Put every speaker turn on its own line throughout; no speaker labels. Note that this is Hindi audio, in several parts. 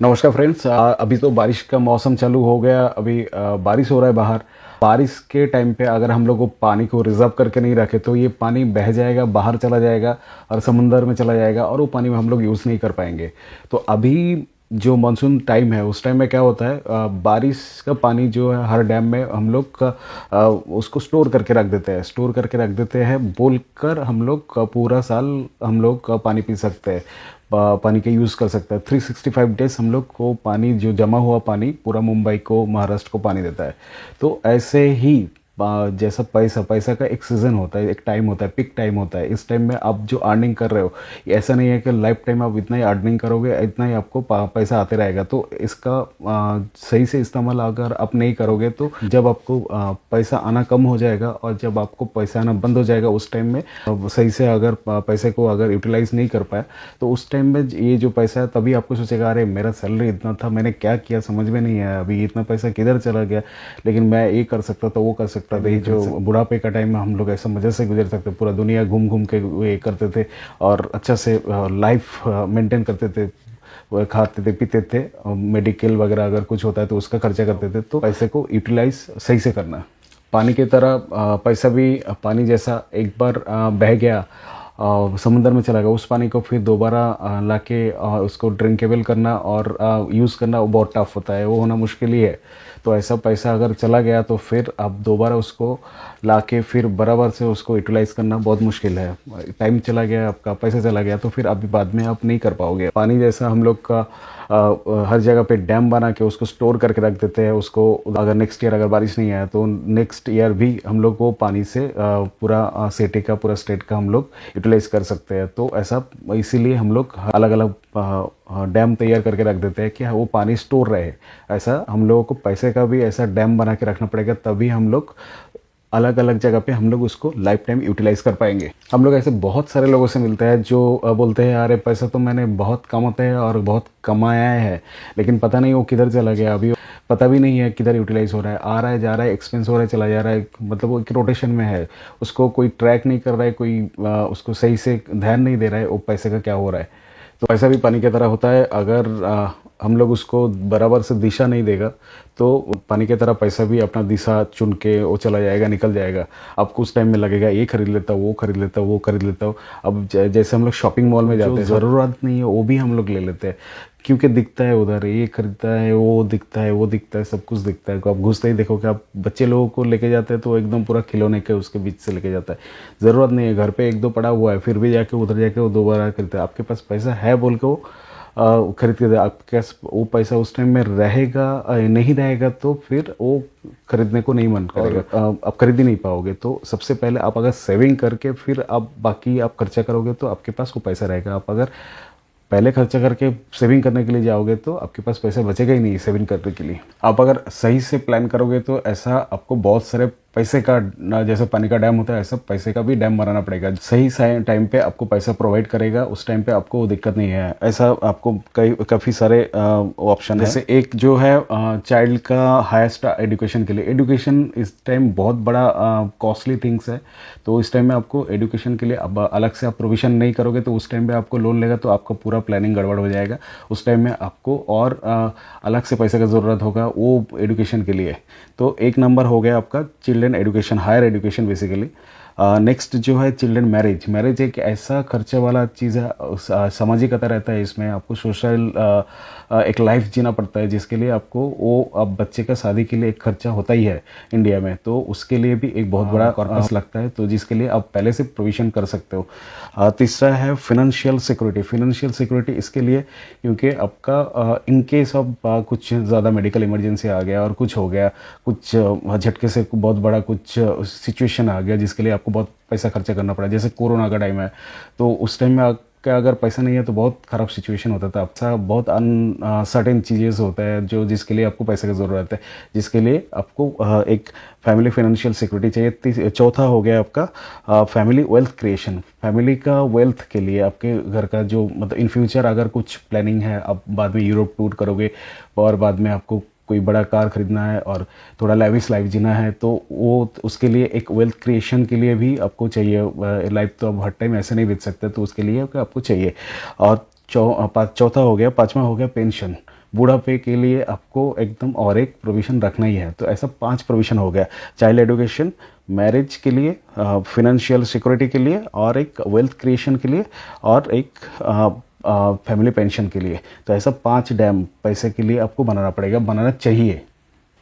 नमस्कार फ्रेंड्स। अभी तो बारिश का मौसम चालू हो गया। अभी बारिश हो रहा है बाहर। बारिश के टाइम पे अगर हम लोग को पानी को रिजर्व करके नहीं रखे तो ये पानी बह जाएगा, बाहर चला जाएगा और समुंदर में चला जाएगा और वो पानी में हम लोग यूज़ नहीं कर पाएंगे। तो अभी जो मानसून टाइम है उस टाइम में क्या होता है, बारिश का पानी जो है हर डैम में हम लोग उसको स्टोर करके रख देते हैं। स्टोर करके रख देते हैं बोलकर हम लोग पूरा साल हम लोग पानी पी सकते हैं, पानी का यूज़ कर सकते हैं। 365 डेज हम लोग को पानी, जो जमा हुआ पानी पूरा मुंबई को, महाराष्ट्र को पानी देता है। तो ऐसे ही जैसा पैसा पैसा का एक सीज़न होता है, एक टाइम होता है, पिक टाइम होता है। इस टाइम में आप जो अर्निंग कर रहे हो, ऐसा नहीं है कि लाइफ टाइम आप इतना ही अर्निंग करोगे, इतना ही आपको पैसा आते रहेगा। तो इसका सही से इस्तेमाल अगर आप नहीं करोगे तो जब आपको पैसा आना कम हो जाएगा और जब आपको पैसा आना बंद हो जाएगा उस टाइम में सही से अगर पैसे को अगर यूटिलाइज नहीं कर पाया तो उस टाइम में ये जो पैसा है तभी आपको सोचेगा अरे मेरा सैलरी इतना था, मैंने क्या किया समझ में नहीं आया, अभी इतना पैसा किधर चला गया, लेकिन मैं ये कर सकता था, वो कर सकता था। ये जो बुढ़ापे का टाइम में हम लोग ऐसा मज़े से गुजर सकते, पूरा दुनिया घूम घूम के ये करते थे और अच्छा से लाइफ मेंटेन करते थे, वो खाते थे पीते थे, मेडिकल वगैरह अगर कुछ होता है तो उसका खर्चा करते थे। तो पैसे को यूटिलाइज सही से करना। पानी की तरह पैसा भी पानी जैसा एक बार बह गया, समुंदर में चला गया, उस पानी को फिर दोबारा लाके उसको ड्रिंकेबल करना और यूज़ करना वो बहुत टफ होता है, वो होना मुश्किल ही है। तो ऐसा पैसा अगर चला गया तो फिर आप दोबारा उसको लाके फिर बराबर से उसको यूटिलाइज़ करना बहुत मुश्किल है। टाइम चला गया, आपका पैसा चला गया तो फिर अभी बाद में आप नहीं कर पाओगे। पानी जैसा हम लोग का हर जगह पे डैम बना के उसको स्टोर करके रख देते हैं। उसको अगर नेक्स्ट ईयर अगर बारिश नहीं आया तो नेक्स्ट ईयर भी हम लोग को पानी से पूरा सिटी का, पूरा स्टेट का हम लोग यूटिलाइज कर सकते हैं। तो ऐसा इसीलिए हम लोग अलग अलग डैम तैयार करके रख देते हैं कि वो पानी स्टोर रहे। ऐसा हम लोगों को पैसे का भी ऐसा डैम बना के रखना पड़ेगा, तभी हम लोग अलग अलग जगह पे हम लोग उसको लाइफ टाइम यूटिलाइज कर पाएंगे। हम लोग ऐसे बहुत सारे लोगों से मिलते हैं जो बोलते हैं अरे पैसा तो मैंने बहुत कमाते हैं और बहुत कमाया है, लेकिन पता नहीं वो किधर चला गया, अभी पता भी नहीं है किधर यूटिलाइज हो रहा है, आ रहा है, जा रहा है, एक्सपेंस हो रहा है, चला जा रहा है, मतलब वो एक रोटेशन में है, उसको कोई ट्रैक नहीं कर रहा है, कोई उसको सही से ध्यान नहीं दे रहा है वो पैसे का क्या हो रहा है। तो ऐसा भी पानी की तरह होता है। अगर हम लोग उसको बराबर से दिशा नहीं देगा तो पानी की तरह पैसा भी अपना दिशा चुन के वो चला जाएगा, निकल जाएगा। आपको उस टाइम में लगेगा ये खरीद लेता हूँ, वो खरीद लेता हूँ, वो खरीद लेता हूँ। अब जैसे हम लोग शॉपिंग मॉल में जाते हैं, ज़रूरत नहीं है वो भी हम लोग ले लेते हैं क्योंकि दिखता है उधर, ये खरीदता है, वो दिखता है, वो दिखता है, सब कुछ दिखता है। तो आप घुसते ही देखोगे, आप बच्चे लोगों को लेके जाते हैं तो एकदम पूरा खिलौने के उसके बीच से लेके जाता है। ज़रूरत नहीं है, घर पे एक दो पड़ा हुआ है, फिर भी जाके उधर जाके वो दोबारा खरीदता है। आपके पास पैसा है बोल के वो खरीद के आपके पास वो पैसा उस टाइम में रहेगा, नहीं रहेगा तो फिर वो खरीदने को नहीं मन करेगा, आप खरीद ही नहीं पाओगे। तो सबसे पहले आप अगर सेविंग करके फिर आप बाकी आप खर्चा करोगे तो आपके पास वो पैसा रहेगा। आप अगर पहले खर्चा करके सेविंग करने के लिए जाओगे तो आपके पास पैसा बचेगा ही नहीं सेविंग करने के लिए। आप अगर सही से प्लान करोगे तो ऐसा आपको बहुत सारे पैसे का, जैसे पानी का डैम होता है ऐसा पैसे का भी डैम बनाना पड़ेगा। सही टाइम पे आपको पैसा प्रोवाइड करेगा, उस टाइम पे आपको दिक्कत नहीं है। ऐसा आपको काफ़ी सारे ऑप्शन है। जैसे एक जो है चाइल्ड का हाईएस्ट एजुकेशन के लिए, एजुकेशन इस टाइम बहुत बड़ा कॉस्टली थिंग्स है। तो इस टाइम में आपको एजुकेशन के लिए अब अलग से आप प्रोविज़न नहीं करोगे तो उस टाइम पे आपको लोन लेगा तो आपका पूरा प्लानिंग गड़बड़ हो जाएगा। उस टाइम में आपको और अलग से पैसे का ज़रूरत होगा वो एजुकेशन के लिए। तो एक नंबर हो गया आपका children education, higher education basically. Next जो है चिल्ड्रन मैरिज। मैरिज एक ऐसा खर्चे वाला चीज़ है, सामाजिकता रहता है इसमें, आपको सोशल एक लाइफ जीना पड़ता है जिसके लिए आपको वो अब बच्चे का शादी के लिए एक खर्चा होता ही है इंडिया में, तो उसके लिए भी एक बहुत बड़ा कॉर्पस लगता है, तो जिसके लिए आप पहले से प्रोविज़न कर सकते हो। तीसरा है फिनेंशियल सिक्योरिटी। फिनेंशियल सिक्योरिटी इसके लिए क्योंकि आपका इन केस ऑफ कुछ ज़्यादा मेडिकल इमरजेंसी आ गया और कुछ हो गया, कुछ झटके से बहुत बड़ा कुछ सिचुएशन आ गया जिसके लिए आपको बहुत पैसा खर्चा करना पड़ा, जैसे कोरोना का टाइम है, तो उस टाइम में आपका अगर पैसा नहीं है तो बहुत ख़राब सिचुएशन होता था। आपका बहुत अनसर्टेन चीज़ें होता है जो जिसके लिए आपको पैसे की ज़रूरत है, जिसके लिए आपको एक फैमिली फाइनेंशियल सिक्योरिटी चाहिए। चौथा हो गया आपका फैमिली वेल्थ क्रिएशन। फैमिली का वेल्थ के लिए आपके घर का जो मतलब इन फ्यूचर अगर कुछ प्लानिंग है, आप बाद में यूरोप टूर करोगे और बाद में आपको कोई बड़ा कार खरीदना है और थोड़ा लेविश लाइफ जीना है, तो वो उसके लिए एक वेल्थ क्रिएशन के लिए भी आपको चाहिए। लाइफ तो अब हर टाइम ऐसे नहीं बीत सकते, तो उसके लिए आपको चाहिए। और चौथा हो गया, पांचवा हो गया पेंशन। बुढ़ापे के लिए आपको एकदम और एक प्रोविज़न रखना ही है। तो ऐसा 5 प्रोविज़न हो गया, चाइल्ड एजुकेशन, मैरिज के लिए, फिनेंशियल सिक्योरिटी के लिए, और एक वेल्थ क्रिएशन के लिए, और एक फैमिली पेंशन के लिए। तो ऐसा 5 डैम पैसे के लिए आपको बनाना पड़ेगा, बनाना चाहिए।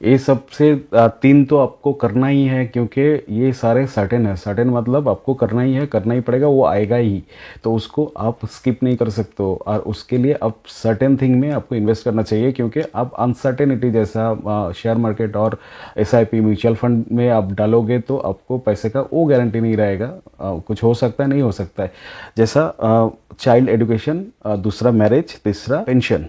ये सबसे 3 तो आपको करना ही है, क्योंकि ये सारे सर्टेन है। सर्टेन मतलब आपको करना ही है, करना ही पड़ेगा, वो आएगा ही, तो उसको आप स्किप नहीं कर सकते हो। और उसके लिए आप सर्टेन थिंग में आपको इन्वेस्ट करना चाहिए, क्योंकि आप अनसर्टेनिटी जैसा शेयर मार्केट और एसआईपी म्यूचुअल फंड में आप डालोगे तो आपको पैसे का वो गारंटी नहीं रहेगा, कुछ हो सकता है, नहीं हो सकता है। जैसा चाइल्ड एजुकेशन, दूसरा मैरिज, तीसरा पेंशन।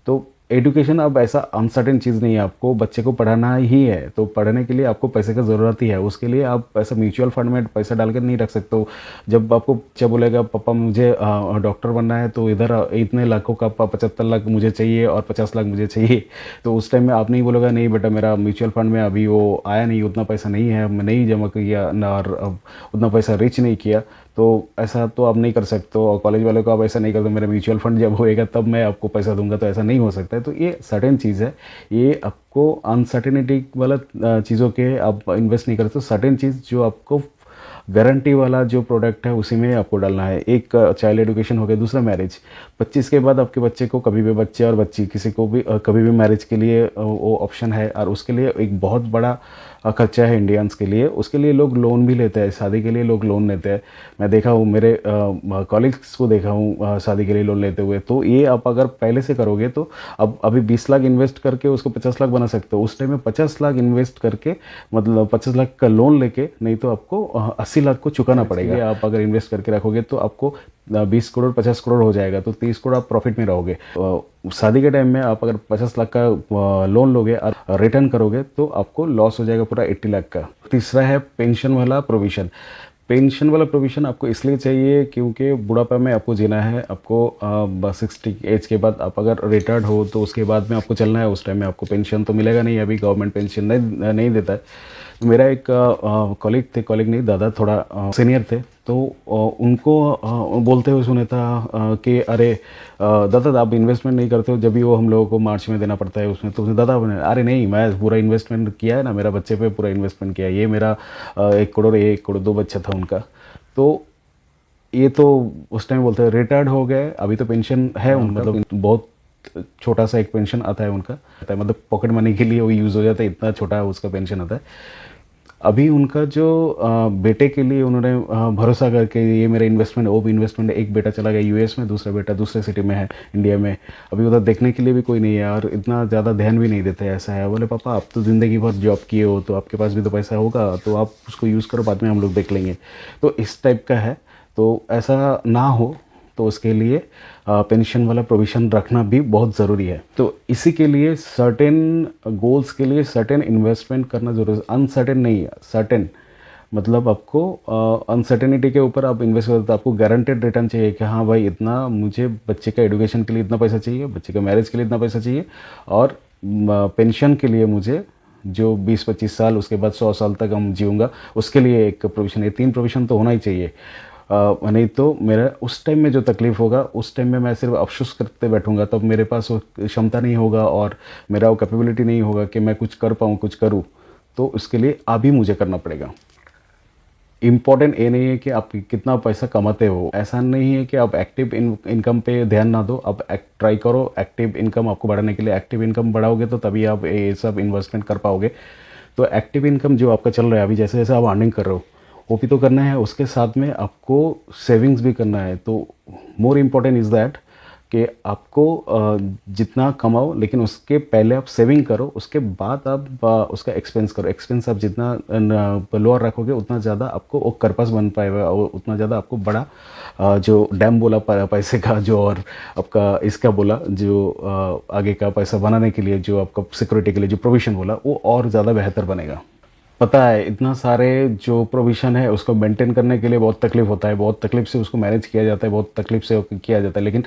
तो एजुकेशन अब ऐसा अनसर्टेन चीज़ नहीं है, आपको बच्चे को पढ़ाना ही है, तो पढ़ने के लिए आपको पैसे का ज़रूरत ही है। उसके लिए आप ऐसा म्यूचुअल फंड में पैसा डाल कर नहीं रख सकते हो। जब आपको बच्चा बोलेगा पापा मुझे डॉक्टर बनना है, तो इधर इतने लाखों का 75 लाख मुझे चाहिए और 50 लाख मुझे चाहिए, तो उस टाइम में आप नहीं बोलोगे नहीं बेटा मेरा म्यूचुअल फंड में अभी वो आया नहीं, उतना पैसा नहीं है, मैं नहीं जमा किया ना, और उतना पैसा रीच नहीं किया, तो ऐसा तो आप नहीं कर सकते हो। और कॉलेज वाले को आप ऐसा नहीं करते मेरा म्यूचुअल फंड जब होएगा तब मैं आपको पैसा दूंगा, तो ऐसा नहीं हो सकता है। तो ये सर्टेन चीज़ है, ये आपको अनसर्टेनिटी वाला चीज़ों के आप इन्वेस्ट नहीं करते। सर्टेन चीज़ जो आपको गारंटी वाला जो प्रोडक्ट है उसी में आपको डालना है। एक चाइल्ड एजुकेशन हो गया, दूसरा मैरिज। 25 के बाद आपके बच्चे को कभी भी, बच्चे और बच्ची किसी को भी कभी भी मैरिज के लिए वो ऑप्शन है, और उसके लिए एक बहुत बड़ा खर्चा है इंडियंस के लिए। उसके लिए लोग लोन भी लेते हैं, शादी के लिए लोग लोन लेते हैं। मैं देखा हूँ, मेरे कॉलीग्स को देखा हूँ शादी के लिए लोन लेते हुए। तो ये आप अगर पहले से करोगे तो अब अभी 20 लाख इन्वेस्ट करके उसको 50 लाख बना सकते हो। उस टाइम में 50 लाख इन्वेस्ट करके, मतलब 50 लाख का लोन लेके, नहीं तो आपको 80 लाख को चुकाना पड़ेगा। आप अगर इन्वेस्ट करके रखोगे तो आपको 20 करोड़ 50 करोड़ हो जाएगा, तो 30 करोड़ आप प्रॉफिट में रहोगे। शादी के टाइम में आप अगर 50 लाख का लोन लोगे और रिटर्न करोगे तो आपको लॉस हो जाएगा पूरा 80 लाख का। तीसरा है पेंशन वाला प्रोविज़न। पेंशन वाला प्रोविज़न आपको इसलिए चाहिए क्योंकि बुढ़ापा में आपको जीना है। आपको 60 एज के बाद आप अगर रिटायर्ड हो तो उसके बाद में आपको चलना है। उस टाइम में आपको पेंशन तो मिलेगा नहीं, अभी गवर्नमेंट पेंशन नहीं देता है। तो मेरा एक कॉलीग थे, कॉलीग नहीं दादा, थोड़ा सीनियर थे, तो उनको बोलते हुए सुना था कि अरे दादा आप इन्वेस्टमेंट नहीं करते हो, जब भी वो हम लोगों को मार्च में देना पड़ता है उसमें। तो उसने दादा बोले अरे नहीं, मैं पूरा इन्वेस्टमेंट किया है ना, मेरा बच्चे पे पूरा इन्वेस्टमेंट किया है, ये मेरा 1 करोड़ 2 बच्चा था उनका। तो ये तो उस टाइम बोलते हैं रिटायर्ड हो गए, अभी तो पेंशन है उनका, मतलब बहुत छोटा सा एक पेंशन आता है उनका, मतलब पॉकेट मनी के लिए वो यूज़ हो जाता है, इतना छोटा उसका पेंशन आता है। अभी उनका जो बेटे के लिए उन्होंने भरोसा करके ये मेरा इन्वेस्टमेंट, वो भी इन्वेस्टमेंट, एक बेटा चला गया यूएस में, दूसरा बेटा दूसरे सिटी में है इंडिया में। अभी उधर देखने के लिए भी कोई नहीं है और इतना ज़्यादा ध्यान भी नहीं देते। ऐसा है, बोले पापा आप तो ज़िंदगी भर जॉब किए हो, तो आपके पास भी तो पैसा होगा, तो आप उसको यूज़ करो, बाद में हम लोग देख लेंगे। तो इस टाइप का है, तो ऐसा ना हो, तो उसके लिए पेंशन वाला प्रोविज़न रखना भी बहुत ज़रूरी है। तो इसी के लिए सर्टेन गोल्स के लिए सर्टेन इन्वेस्टमेंट करना ज़रूरी है। अनसर्टेन नहीं है, सर्टेन मतलब आपको अनसर्टेनिटी के ऊपर आप इन्वेस्ट करते हो, आपको गारंटेड रिटर्न चाहिए कि हाँ भाई इतना मुझे बच्चे का एजुकेशन के लिए इतना पैसा चाहिए, बच्चे का मैरिज के लिए इतना पैसा चाहिए, और पेंशन के लिए मुझे जो 20-25 साल, उसके बाद 100 साल तक हम जीऊँगा, उसके लिए एक प्रोविज़न। ये 3 प्रोविज़न तो होना ही चाहिए। नहीं तो मेरा उस टाइम में जो तकलीफ़ होगा, उस टाइम में मैं सिर्फ अफ़सोस करते बैठूँगा, तब मेरे पास वो क्षमता नहीं होगा और मेरा वो कैपेबिलिटी नहीं होगा कि मैं कुछ कर पाऊँ, कुछ करूँ। तो उसके लिए अभी मुझे करना पड़ेगा। इम्पॉर्टेंट ये नहीं है कि आप कितना पैसा कमाते हो, ऐसा नहीं है कि आप एक्टिव इनकम पे ध्यान ना दो, आप ट्राई करो एक्टिव इनकम आपको बढ़ाने के लिए। एक्टिव इनकम बढ़ाओगे तो तभी आप ये सब इन्वेस्टमेंट कर पाओगे। तो एक्टिव इनकम जो आपका चल रहा है अभी, जैसे जैसे आप अर्निंग कर रहे हो, वो भी तो करना है, उसके साथ में आपको सेविंग्स भी करना है। तो मोर इम्पॉर्टेंट इज़ दैट कि आपको जितना कमाओ, लेकिन उसके पहले आप सेविंग करो, उसके बाद आप उसका एक्सपेंस करो। एक्सपेंस आप जितना लोअर रखोगे उतना ज़्यादा आपको वो कर्पस बन पाएगा, और उतना ज़्यादा आपको बड़ा जो डैम बोला पैसे का, जो और आपका इसका बोला जो आगे का पैसा बनाने के लिए, जो आपका सिक्योरिटी के लिए जो प्रोविज़न बोला, वो और ज़्यादा बेहतर बनेगा। पता है इतना सारे जो प्रोविज़न है उसको मेंटेन करने के लिए बहुत तकलीफ होता है, बहुत तकलीफ से उसको मैनेज किया जाता है, बहुत तकलीफ से किया जाता है, लेकिन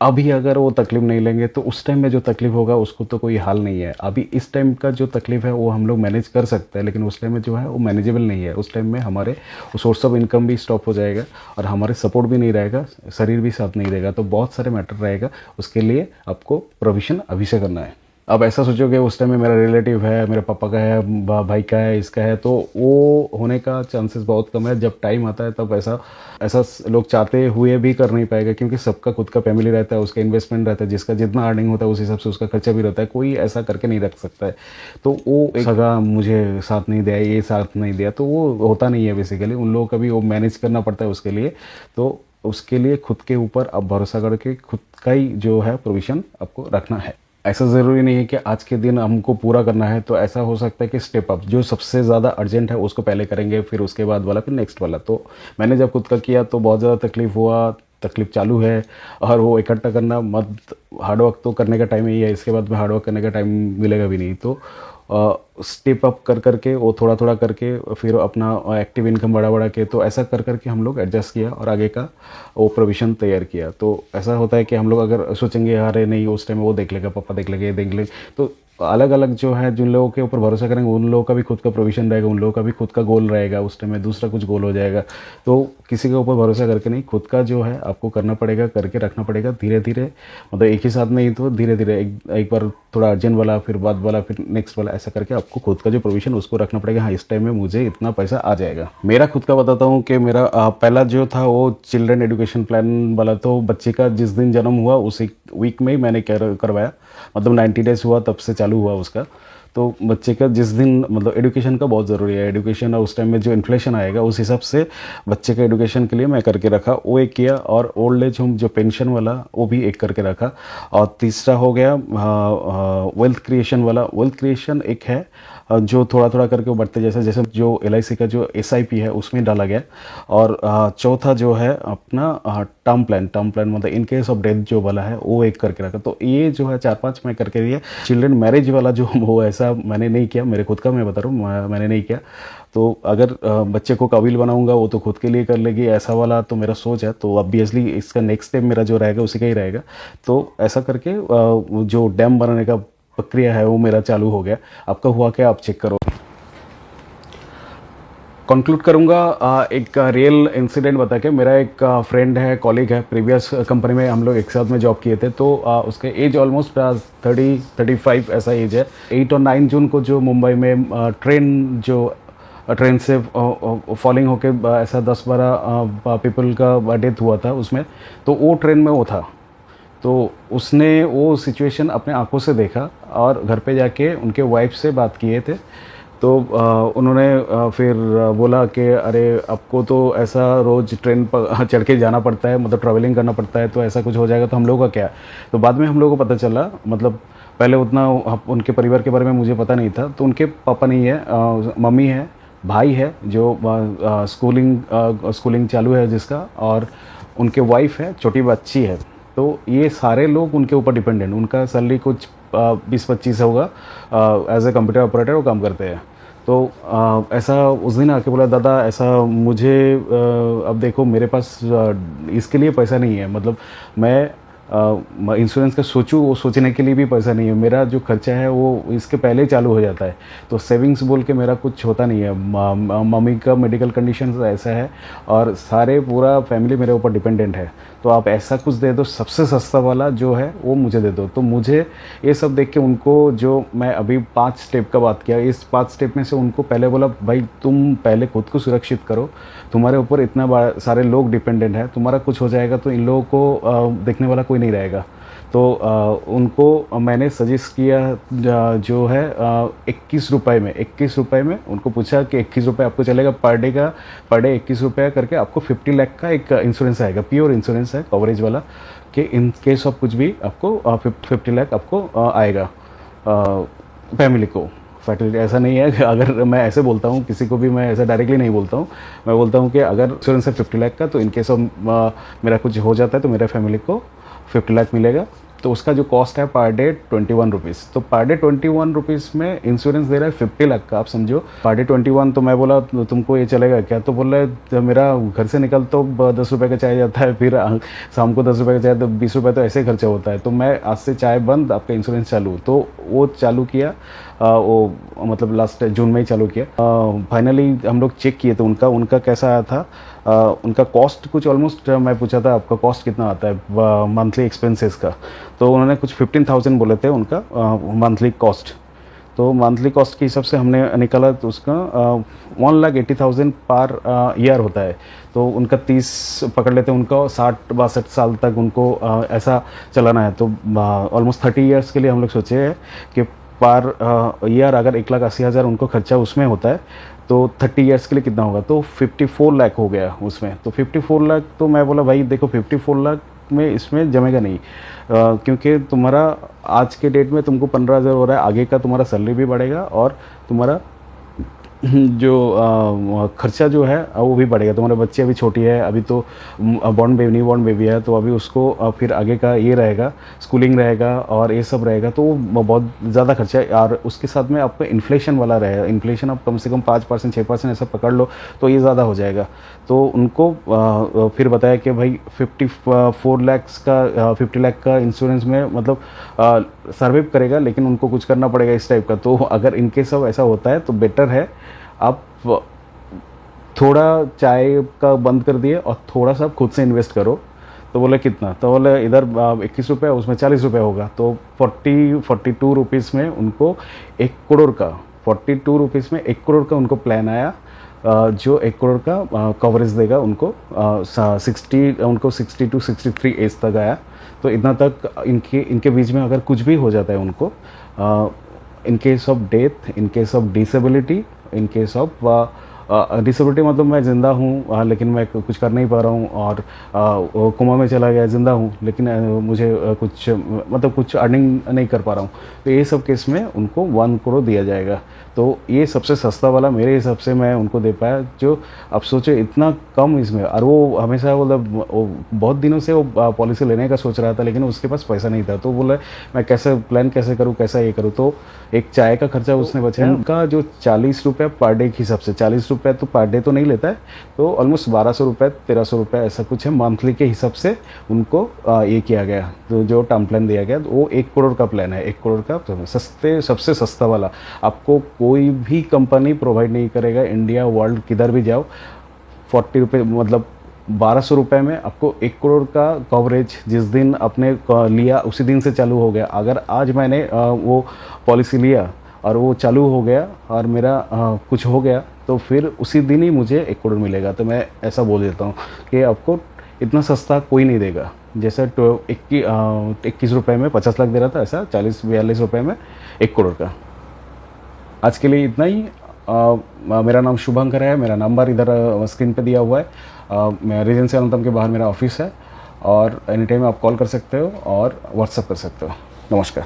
अभी अगर वो तकलीफ़ नहीं लेंगे तो उस टाइम में जो तकलीफ़ होगा उसको तो कोई हाल नहीं है। अभी इस टाइम का जो तकलीफ़ है वो हम लोग मैनेज कर सकते हैं, लेकिन उस टाइम में जो है वो मैनेजेबल नहीं है। उस टाइम में हमारे सोर्स ऑफ इनकम भी स्टॉप हो जाएगा और हमारे सपोर्ट भी नहीं रहेगा, शरीर भी साथ नहीं देगा, तो बहुत सारे मैटर रहेगा। उसके लिए आपको प्रोविज़न अभी से करना है। अब ऐसा सोचोगे उस टाइम में मेरा रिलेटिव है, मेरे पापा का है, भाई का है, इसका है, तो वो होने का चांसेस बहुत कम है। जब टाइम आता है तब ऐसा ऐसा लोग चाहते हुए भी कर नहीं पाएगा, क्योंकि सबका खुद का फैमिली रहता है, उसका इन्वेस्टमेंट रहता है, जिसका जितना अर्निंग होता है उस हिसाब से उसका खर्चा भी रहता है। कोई ऐसा करके नहीं रख सकता है। तो वो सगा मुझे साथ नहीं दिया, ये साथ नहीं दिया, तो वो होता नहीं है। बेसिकली उन लोगों का भी वो मैनेज करना पड़ता है उसके लिए। तो उसके लिए खुद के ऊपर अब भरोसा करके खुद का ही जो है प्रोविज़न आपको रखना है। ऐसा ज़रूरी नहीं है कि आज के दिन हमको पूरा करना है, तो ऐसा हो सकता है कि स्टेप अप जो सबसे ज़्यादा अर्जेंट है उसको पहले करेंगे, फिर उसके बाद वाला, फिर नेक्स्ट वाला। तो मैंने जब खुद का किया तो बहुत ज़्यादा तकलीफ़ हुआ, तकलीफ़ चालू है। और वो इकट्ठा करना मत, हार्ड वर्क तो करने का टाइम ही है, इसके बाद में हार्ड वर्क करने का टाइम मिलेगा भी नहीं। तो स्टेप अप कर करके वो थोड़ा थोड़ा करके फिर अपना एक्टिव इनकम बढ़ा बढ़ा के, तो ऐसा कर करके हम लोग एडजस्ट किया और आगे का वो प्रोविज़न तैयार किया। तो ऐसा होता है कि हम लोग अगर सोचेंगे अरे नहीं उस टाइम वो देख लेगा, पापा देख लेंगे, ये देख लेंगे, तो अलग अलग जो है जिन लोगों के ऊपर भरोसा करेंगे उन लोगों का भी खुद का प्रोविज़न रहेगा, उन लोगों का भी खुद का गोल रहेगा, उस टाइम में दूसरा कुछ गोल हो जाएगा। तो किसी के ऊपर भरोसा करके नहीं, खुद का जो है आपको करना पड़ेगा, करके रखना पड़ेगा धीरे धीरे। मतलब एक ही साथ में ही, तो धीरे धीरे एक बार थोड़ा अर्जेंट वाला, फिर बाद वाला, फिर नेक्स्ट वाला, ऐसा करके आपको खुद का जो प्रोविज़न उसको रखना पड़ेगा। हाँ, इस टाइम में मुझे इतना पैसा आ जाएगा। मेरा खुद का बताता हूँ कि मेरा पहला जो था वो चिल्ड्रन एजुकेशन प्लान वाला। तो बच्चे का जिस दिन जन्म हुआ उसी वीक में ही मैंने करवाया, मतलब 90 डेज़ हुआ तब से चालू हुआ उसका। तो बच्चे का जिस दिन, मतलब एजुकेशन का बहुत ज़रूरी है, एजुकेशन, और उस टाइम में जो इन्फ्लेशन आएगा उस हिसाब से बच्चे का एजुकेशन के लिए मैं करके रखा, वो एक किया। और ओल्ड एज होम जो पेंशन वाला वो भी एक करके रखा। और तीसरा हो गया वेल्थ क्रिएशन वाला। वेल्थ क्रिएशन एक है जो थोड़ा थोड़ा करके वो बढ़ते, जैसे जैसे जो LIC का जो SIP है उसमें डाला गया। और चौथा जो है अपना टर्म प्लान मतलब इन केस ऑफ डेथ जो वाला है वो एक करके रखा। तो ये जो है 4-5 मैं करके दिया। चिल्ड्रन मैरिज वाला जो वो ऐसा मैंने नहीं किया, मेरे खुद का मैं बता रहा हूँ, मैंने नहीं किया। तो अगर बच्चे को काबिल बनाऊंगा वो तो खुद के लिए कर लेगी, ऐसा वाला तो मेरा सोच है। तो ऑब्वियसली इसका नेक्स्ट स्टेप मेरा जो रहेगा उसी का ही रहेगा। तो ऐसा करके जो डैम बनाने का प्रक्रिया है वो मेरा चालू हो गया। आपका हुआ क्या, आप चेक करो। कंक्लूड करूंगा एक रियल इंसिडेंट बता के। मेरा एक फ्रेंड है, कॉलीग है, प्रीवियस कंपनी में हम लोग एक साथ में जॉब किए थे। तो उसके एज ऑलमोस्ट 30-35 ऐसा एज है। 8 और 9 जून को जो मुंबई में ट्रेन से फॉलिंग होके ऐसा 10-12 पीपल का डेथ हुआ था उसमें। तो वो ट्रेन में वो था। तो उसने वो सिचुएशन अपने आंखों से देखा और घर पे जाके उनके वाइफ से बात किए थे। तो उन्होंने फिर बोला कि अरे आपको तो ऐसा रोज़ ट्रेन पर चढ़ के जाना पड़ता है, मतलब ट्रैवलिंग करना पड़ता है, तो ऐसा कुछ हो जाएगा तो हम लोगों का क्या। तो बाद में हम लोगों को पता चला, मतलब पहले उतना उनके परिवार के बारे में मुझे पता नहीं था। तो उनके पापा नहीं है, मम्मी है, भाई है जो स्कूलिंग चालू है जिसका, और उनके वाइफ है, छोटी बच्ची है। तो ये सारे लोग उनके ऊपर डिपेंडेंट। उनका सैलरी कुछ 20-25 होगा, एज ए कंप्यूटर ऑपरेटर वो काम करते हैं। तो ऐसा उस दिन आके बोला, दादा ऐसा मुझे अब देखो मेरे पास इसके लिए पैसा नहीं है, मतलब मैं इंश्योरेंस का सोचूं वो सोचने के लिए भी पैसा नहीं है। मेरा जो खर्चा है वो इसके पहले ही चालू हो जाता है। तो सेविंग्स बोल के मेरा कुछ होता नहीं है। मम्मी का मेडिकल कंडीशन ऐसा है और सारे पूरा फैमिली मेरे ऊपर डिपेंडेंट है। तो आप ऐसा कुछ दे दो, सबसे सस्ता वाला जो है वो मुझे दे दो। तो मुझे ये सब देख के उनको, जो मैं अभी 5 स्टेप का बात किया, इस 5 स्टेप में से उनको पहले बोला, भाई तुम पहले खुद को सुरक्षित करो, तुम्हारे ऊपर इतना सारे लोग डिपेंडेंट हैं, तुम्हारा कुछ हो जाएगा तो इन लोगों को देखने वाला कोई नहीं रहेगा। तो उनको मैंने सजेस्ट किया जो है 21 रुपये में उनको पूछा कि 21 रुपये आपको चलेगा पर डे 21 रुपये करके आपको 50 लाख का एक इंश्योरेंस आएगा, प्योर इंश्योरेंस है कवरेज वाला, कि इन केस ऑफ कुछ भी आपको 50 लाख आपको आएगा फैमिली को। फैटिलिटी ऐसा नहीं है कि अगर मैं ऐसे बोलता हूँ किसी को भी, मैं ऐसा डायरेक्टली नहीं बोलता हूँ। मैं बोलता हूँ कि अगर इंश्योरेंस है 50 लाख का, तो इन केस ऑफ मेरा कुछ हो जाता है तो मेरे फैमिली को 50 लाख मिलेगा। तो उसका जो कॉस्ट है पर डे 21 रुपीज़। तो पर डे 21 रुपीज़ में इंश्योरेंस दे रहा है 50 लाख का, आप समझो। पर डे 21, तो मैं बोला तुमको ये चलेगा क्या? तो बोल रहे तो मेरा घर से निकल तो 10 रुपये का चाय जाता है, फिर शाम को 10 रुपये का चाय, तो 20 रुपये तो ऐसे ही खर्चा होता है, तो मैं आज से चाय बंद, आपका इंश्योरेंस चालू। तो वो चालू किया, वो मतलब लास्ट जून में ही चालू किया। फाइनली हम लोग चेक किए तो उनका कैसा आया था, उनका कॉस्ट कुछ ऑलमोस्ट, मैं पूछा था आपका कॉस्ट कितना आता है मंथली एक्सपेंसेस का, तो उन्होंने कुछ 15,000 बोले थे उनका मंथली कॉस्ट। तो मंथली कॉस्ट के हिसाब से हमने निकाला तो उसका 1,80,000 पर ईयर होता है। तो उनका 30 पकड़ लेते हैं, उनका 60-62 साल तक उनको ऐसा चलाना है। तो ऑलमोस्ट 30 ईयर्स के लिए हम लोग सोचे हैं कि पर ईयर अगर 1,80,000 उनको खर्चा उसमें होता है, तो 30 ईयर्स के लिए कितना होगा, तो 54 लाख हो गया उसमें। तो 54 लाख, तो मैं बोला भाई देखो 54 लाख में इसमें जमेगा नहीं, क्योंकि तुम्हारा आज के डेट में तुमको 15,000 हो रहा है, आगे का तुम्हारा सैलरी भी बढ़ेगा और तुम्हारा जो खर्चा जो है वो भी बढ़ेगा। तुम्हारे बच्चे अभी छोटी है, अभी तो न्यू बॉर्न बेबी है, तो अभी उसको फिर आगे का ये रहेगा, स्कूलिंग रहेगा और ये सब रहेगा, तो बहुत ज़्यादा खर्चा है। और उसके साथ में आपका इन्फ्लेशन वाला रहेगा, इन्फ्लेशन आप कम से कम 5% 6% ऐसा पकड़ लो तो ये ज़्यादा हो जाएगा। तो उनको फिर बताया कि भाई 54 लैक्स का 50 लाख का इंश्योरेंस में मतलब सर्वाइव करेगा, लेकिन उनको कुछ करना पड़ेगा इस टाइप का। तो अगर इनके सब ऐसा होता है तो बेटर है आप थोड़ा चाय का बंद कर दिए और थोड़ा सा खुद से इन्वेस्ट करो। तो बोले कितना, तो बोले इधर 21 रुपये, उसमें 40 रुपये होगा, तो 42 रुपीज़ में उनको 1 करोड़ का 42 रुपीज़ में 1 करोड़ का उनको प्लान आया, जो 1 करोड़ का कवरेज देगा उनको। 60 to 63 एज तक आया। तो इतना तक इनके बीच में अगर कुछ भी हो जाता है उनको, in case of death, in case of disability, in case of disability मतलब मैं ज़िंदा हूँ लेकिन मैं कुछ कर नहीं पा रहा हूँ, और कोमा में चला गया, ज़िंदा हूँ लेकिन मुझे कुछ मतलब कुछ अर्निंग नहीं कर पा रहा हूँ, तो ये सब केस में उनको 1 करोड़ दिया जाएगा। तो ये सबसे सस्ता वाला मेरे हिसाब से मैं उनको दे पाया। जो अब सोचे इतना कम इसमें, और वो हमेशा मतलब बहुत दिनों से वो पॉलिसी लेने का सोच रहा था, लेकिन उसके पास पैसा नहीं था। तो बोला मैं कैसे प्लान कैसे करूँ, कैसा ये करूँ। तो एक चाय का खर्चा उसने बचाया। उनका जो 40 रुपये पर डे के हिसाब से, 40 रुपये तो पर डे तो नहीं लेता है, तो ऑलमोस्ट 1200 रुपये 1300 रुपये ऐसा कुछ है मंथली के हिसाब से उनको ये किया गया। तो जो टर्म प्लान दिया गया वो 1 करोड़ का प्लान है, 1 करोड़ का सबसे सस्ता वाला। आपको कोई भी कंपनी प्रोवाइड नहीं करेगा, इंडिया वर्ल्ड किधर भी जाओ। 40 रुपये मतलब 1200 रुपये में आपको 1 करोड़ का कवरेज जिस दिन आपने लिया उसी दिन से चालू हो गया। अगर आज मैंने वो पॉलिसी लिया और वो चालू हो गया और मेरा कुछ हो गया, तो फिर उसी दिन ही मुझे 1 करोड़ मिलेगा। तो मैं ऐसा बोल देता हूँ कि आपको इतना सस्ता कोई नहीं देगा। जैसे 21 रुपये में 50 लाख दे रहा था, ऐसा 40-42 रुपये में 1 करोड़ का। आज के लिए इतना ही। मेरा नाम शुभंकर है, मेरा नंबर इधर स्क्रीन पे दिया हुआ है। मैं रीजेंसी अनंतम के बाहर मेरा ऑफिस है, और एनी टाइम आप कॉल कर सकते हो और व्हाट्सएप कर सकते हो। नमस्कार।